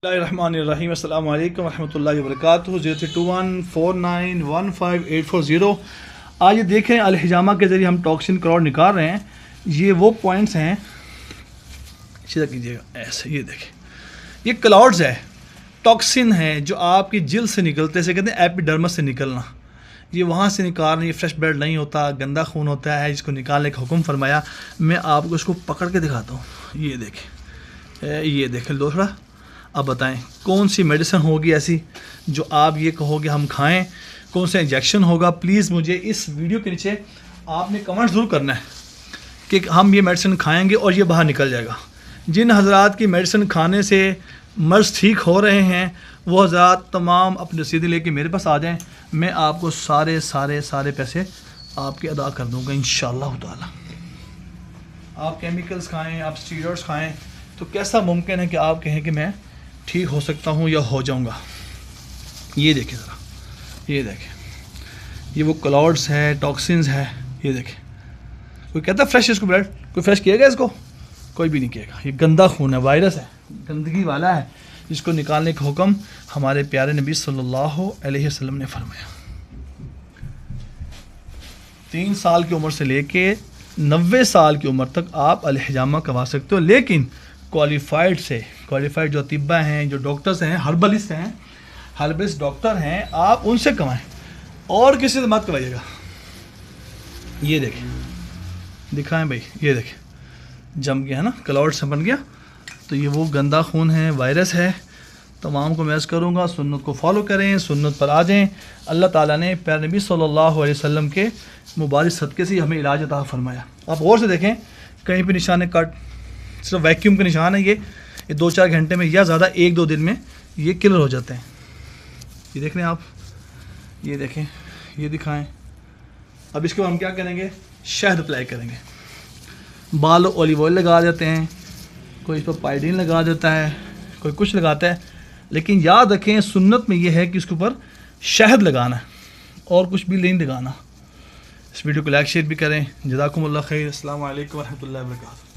الرحمن الرحیم السلام علیکم ورحمۃ اللہ وبرکاتہ 0321491580 آج یہ دیکھیں الحجامہ کے ذریعے ہم ٹاکسن کراؤڈ نکال رہے ہیں. یہ وہ پوائنٹس ہیں، سیدھا کیجیے گا ایسے، یہ دیکھیں یہ کلاؤڈز ہے، ٹاکسن ہے جو آپ کی جلد سے نکلتے ہیں، کہتے ہیں ایپیڈرمس سے نکلنا. یہ وہاں سے نکالنا، یہ فریش بلڈ نہیں ہوتا، گندا خون ہوتا ہے جس کو نکالنے کا حکم فرمایا. میں آپ کو اس کو پکڑ کے دکھاتا ہوں. یہ دیکھیں دوسرا. اب بتائیں کون سی میڈیسن ہوگی ایسی جو آپ یہ کہو گے ہم کھائیں، کون سا انجیکشن ہوگا؟ پلیز مجھے اس ویڈیو کے نیچے آپ نے کمنٹ ضرور کرنا ہے کہ ہم یہ میڈیسن کھائیں گے اور یہ باہر نکل جائے گا. جن حضرات کی میڈیسن کھانے سے مرض ٹھیک ہو رہے ہیں وہ حضرات تمام اپنے رسیدیں لے کے میرے پاس آ جائیں، میں آپ کو سارے پیسے آپ کے ادا کر دوں گا انشاءاللہ تعالی. آپ کیمیکلز کھائیں، آپ اسٹیرائڈز کھائیں تو کیسا ممکن ہے کہ آپ کہیں کہ میں ٹھیک ہو سکتا ہوں یا ہو جاؤں گا؟ یہ دیکھیں ذرا، یہ دیکھیں یہ وہ کلاؤڈز ہے، ٹاکسنز ہے. یہ دیکھیں کوئی کہتا ہے فریش اس کو بلڈ، کوئی فریش کیے گا اس کو؟ کوئی بھی نہیں کیے گا. یہ گندا خون ہے، وائرس ہے، گندگی والا ہے، جس کو نکالنے کا حکم ہمارے پیارے نبی صلی اللہ علیہ وسلم نے فرمایا. 3 سال کی عمر سے لے کے 90 سال کی عمر تک آپ الحجامہ کروا سکتے ہو، لیکن کوالیفائڈ جو اطباء ہیں، جو ڈاکٹرز ہیں، ہربلسٹ ڈاکٹر ہیں، آپ ان سے کمائیں اور کسی سے مت کروائیے گا. یہ دیکھیں، دکھائیں بھائی، یہ دیکھیں جم گیا ہے نا، کلاؤڈ سے بن گیا. تو یہ وہ گندا خون ہے، وائرس ہے. تمام کو میں عرض کروں گا سنت کو فالو کریں، سنت پر آ جائیں. اللہ تعالیٰ نے پیارے نبی صلی اللہ علیہ وسلم کے مبارک صدقے سے ہمیں علاج عطا فرمایا. آپ غور سے دیکھیں، کہیں پہ نشان کٹ، صرف ویکیوم کا نشان ہے. یہ 2-4 گھنٹے میں یا زیادہ 1-2 دن میں یہ کلر ہو جاتے ہیں. یہ دیکھ رہے ہیں آپ، یہ دیکھیں، یہ دکھائیں. اب اس کے بعد ہم کیا کریں گے؟ شہد اپلائی کریں گے. بال اولیو آئل لگا دیتے ہیں، کوئی اس پر پائڈین لگا دیتا ہے، کوئی کچھ لگاتا ہے. لیکن یاد رکھیں سنت میں یہ ہے کہ اس کے اوپر شہد لگانا ہے اور کچھ بھی نہیں لگانا. اس ویڈیو کو لائک شیئر بھی کریں. جزاکم اللہ خیر. السلام علیکم ورحمۃ اللہ وبرکاتہ.